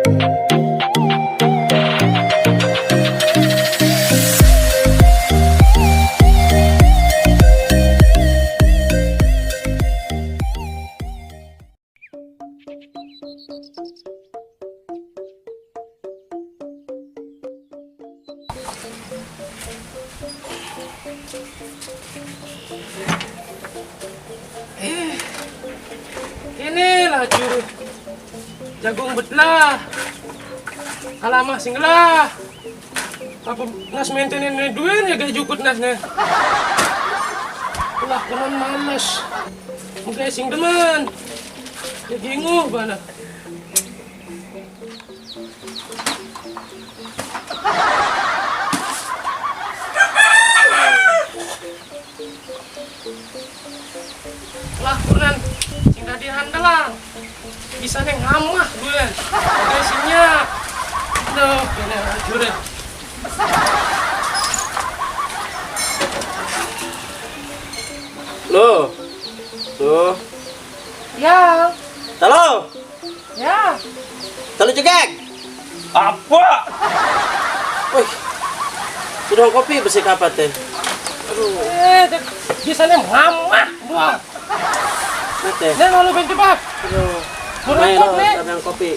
Inilah juru jagung betlah. Alamah singlah. Apa nas maintenance duit ya gak jukut nasnya. Ulah kurang males. Mungkin sing demen. Ya ginguh bana. Lah kurang sing dadi handalang. Bisa neng hamah bulan. Gasinya. Loh, kena juret. Loh. Tuh. Ya. Halo. Ya. Halo cekek. Apa? Wih. Sudah kopi bersih apa teh? Aduh. Bisa neng hamah bulan. Nate. Neng lalu binti pak. Aduh. Murah Main nih. lo, kopi.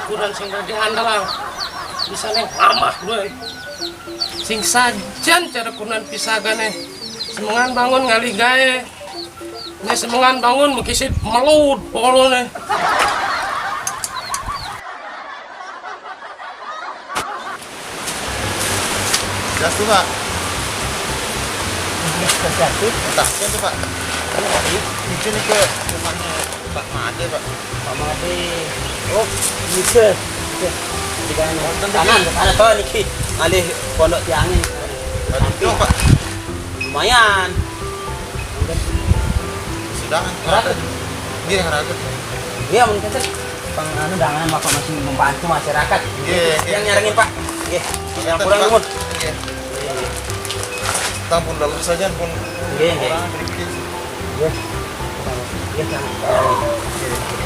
Kurang sing dadi handalang. Bisa neng hamah bulan. Sing sajan cara kunan pisagane. Semengan bangun ngalih gawe. Nya semengan bangun mekisit melud polone. Gas tuh pak. Jatuh. Tasnya tuh pak. Mungkin ke rumahnya Pak Made pak. Pak Made. Oh, bisa. Di kanan tuh niki. Alih pondok tiangin. Itu pak. Lumayan. Sudah. Dia yang ragu. Iya, mungkin teh anu dangan Bapak masih membantu masyarakat. Iya. Yang nyarengin Pak. Nggih. Yang kurang Pak. nuwun. Iya. Tampun dalam saja pun. Nggih, nggih. Nggih. Nggih, Kang.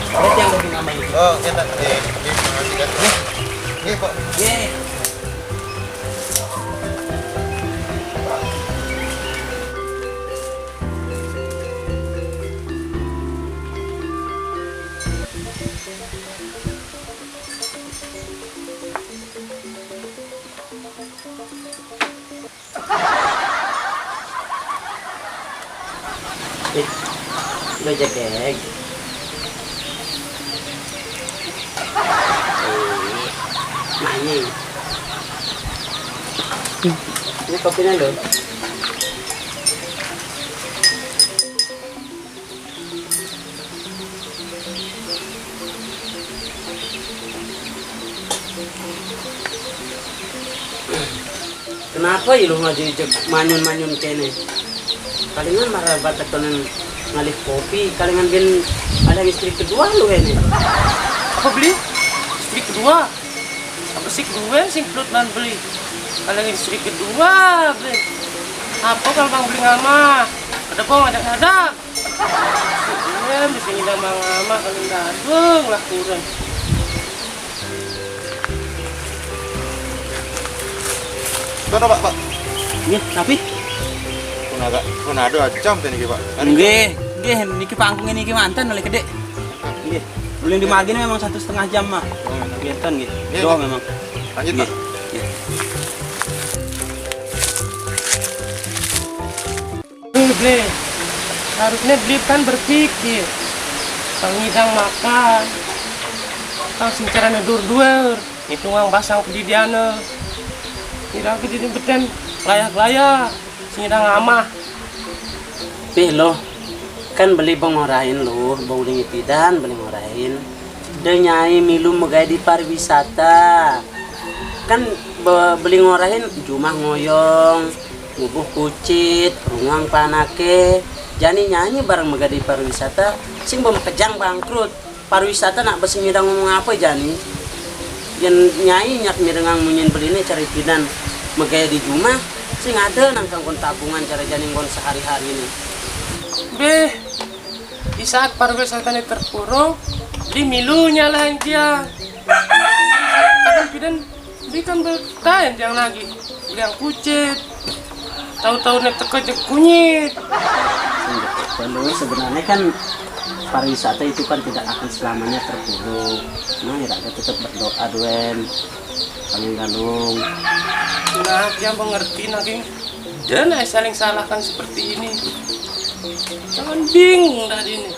Terus yang lebih nama ini. Oh, kita makasih kan. Nggih, Pak. Nggih. Udah jekek. Nanya. Ini kopinya loh. Kenapa ya lu ngaju manyun-manyun kene? Kalingan marah batatonan ngalih kopi, kalingan bin ada istri kedua lu ini. Apa beli? Istri kedua? Apa sih kedua sing perut dan beli? Kalau istri kedua beli. Apa kalau bang beli ngama? Ada kong ada. Di sini bang ngama kalau dadung lah kurang. Mana Pak? Iya, tapi Pun ada jam tadi Pak. nggih, niki panggung niki mantan oleh gede. Nggih. Belum dimagin memang 1,5 jam mah. Biarkan gitu. Iya, Doa iya. memang. Lanjut Nggih. Pak. Iya. Beli. Harusnya beli kan berpikir. Pangidang makan. Kau sing caranya dur-dur. Itu uang basang kedidiana. Tidak kejadian beten layak-layak. Sing idang amah. Pih lo, kan beli bongorain lo, bong pidan beli ngorain. De nyai milu megay di pariwisata. Kan beli ngorain jumah ngoyong, ngubuh kucit, rungang panake. Jani nyanyi bareng megay di pariwisata, sing bom kejang bangkrut. Pariwisata nak besi ngidang ngomong apa jani? Yang nyai nyak mirengang munyin beli ini cari pidan megay di jumah, sing ada nangkang kon tabungan cara jani kon sehari-hari ini. Be, di saat pariwisata ini terpuruk, di milunya lah dia. Kadang pidan bikin bertahan yang lagi, yang kucit. Tahu-tahu nek teko jek kunyit. Lalu sebenarnya kan pariwisata itu kan tidak akan selamanya terpuruk. Nah, ya tetap berdoa duen, paling galung. Nah, dia mengerti naging. Dan saling salahkan seperti ini. Jangan bingung dari ini.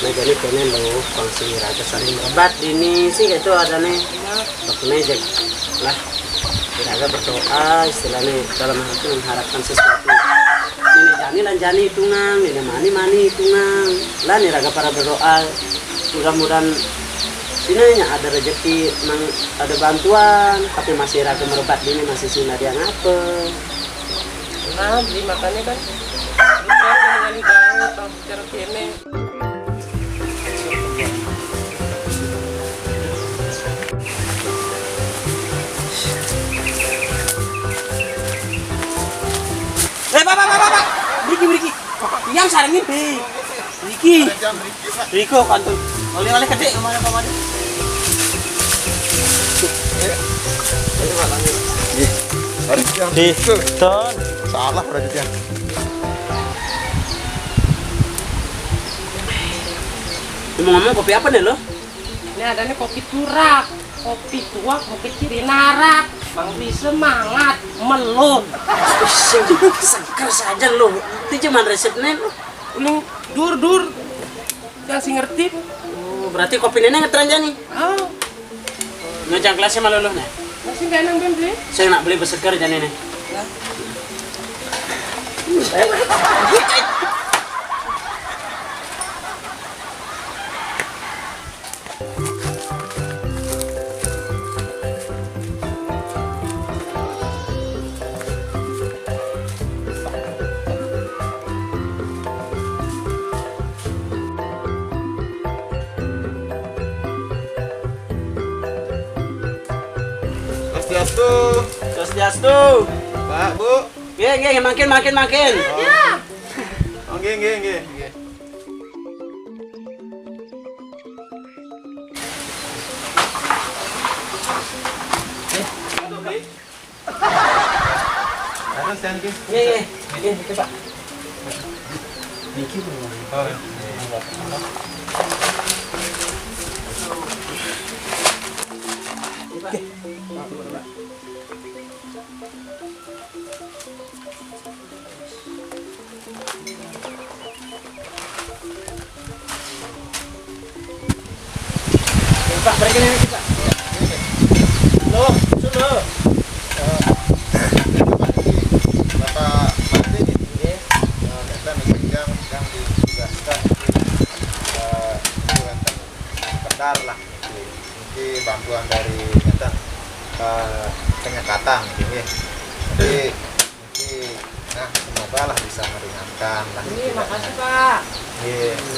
Nah jadi kene lo fungsi raga saling merebat ini sih itu ada nih. Waktunya jek lah. Raga berdoa istilahnya dalam hati mengharapkan sesuatu. Ini jani lan jani hitungan, ini mani hitungan. Lah nih raga para berdoa. Mudah-mudahan sini ada rezeki, ada bantuan, tapi masih raga merebat ini masih sini dia ngapa. Nah, beli makannya kan. Bukan mengali gaya atau cara kene. Bapak. Beriki. Yang sarangin, Be. Riko kantun. Oleh-oleh gede kemana Pak Made? Di ton. Salah berarti ya. Ngomong kopi apa nih lo? Ini ada nih kopi turak, kopi tuak, kopi ciri narak. Bang Wi semangat melon. Seger saja lo. Itu cuma resepnya lo. Uling dur. Yang si ngerti. Oh, berarti kopi nenek ngetren nih. Ah, Ngejang kelasnya malu lo nih. masih gak nang beli? Saya nak beli berseger jadi nih. Nah. Swastiastu. Pak, Bu. Nggih, makin. Ya. Oh, nggih. Terus yang nggih. Nggih, Pak. Niki belum. Oh. Pak, berikan ini kita. Loh, sudah. Bapak Made ini kita yang ditugaskan Kendar lah ini bantuan dari kita penyekatan gitu ya. Jadi nah semoga lah bisa meringankan lah. Ini makasih Pak.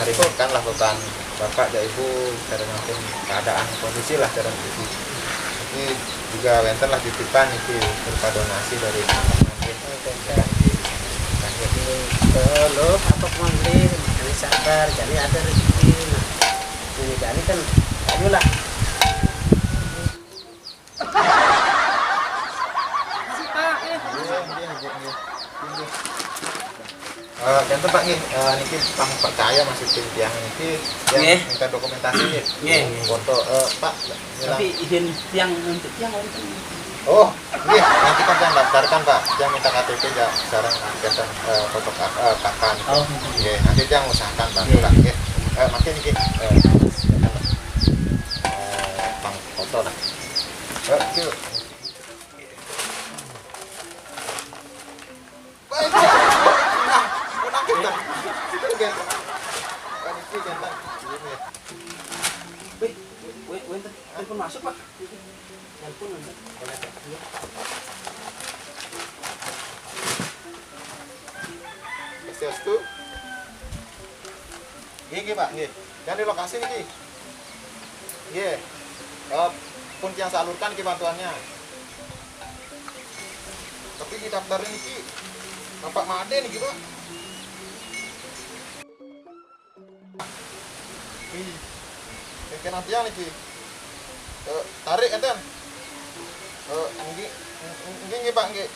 Meringankan lah beban Bapak dan Ibu cara nanti keadaan kondisi lah cara itu. Ini juga wenten lah titipan itu berupa donasi dari Lo apa pembeli ini sabar, jadi ada rezeki. Nah, ini jadi kan ayolah. Makasih Pak. Contoh Pak niki pang percaya masih tim tiang niki yang minta dokumentasi nih. Foto Pak. Tapi izin tiang untuk tiang Oh, iya, nanti kan yang daftarkan Pak, yang minta KTP ya sekarang kegiatan foto kakak. Oh, iya, nanti yang usahakan bantu lah, iya. Makin ini, pang foto lah. Yuk. Swastiastu. Nggih Pak, nggih. Dan di lokasi niki. Nggih. Pun yang salurkan ki bantuannya. Tapi di daftar niki Bapak Made niki Pak. Ih. Kayak nanti yang niki. Tarik enten. Nggih Pak, nggih.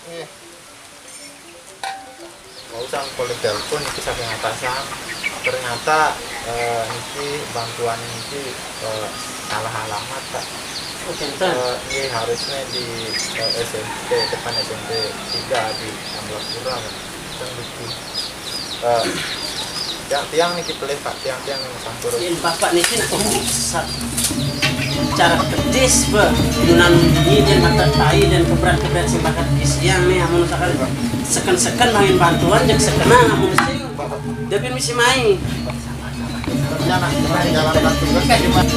Mau usah kolek telepon itu saking atasan. Ternyata niki bantuan niki salah alamat Pak. Ini harusnya di SMP depan SMP 3 di Amblapura Pak. Kan niki tiang niki pelih Pak, tiang sampur. Yen bapak niki nak cara pedis be yunan ini dan mata tai dan kebrat sing bakat isian nih amun sakali seken main bantuan jak sekena amun sing tapi misi main Ya nak jalankan tugas kayak gimana?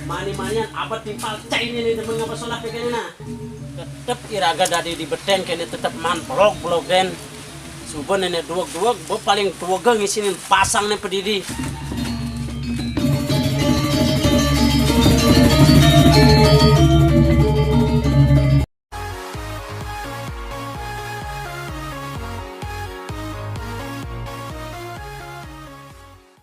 Mani-manian apa timpal cai ini depan ngapa solak kayaknya nah tetep iraga dari di beten kayaknya tetep man blok den subuh nenek duak paling tua ngisinin pasang nih pedidi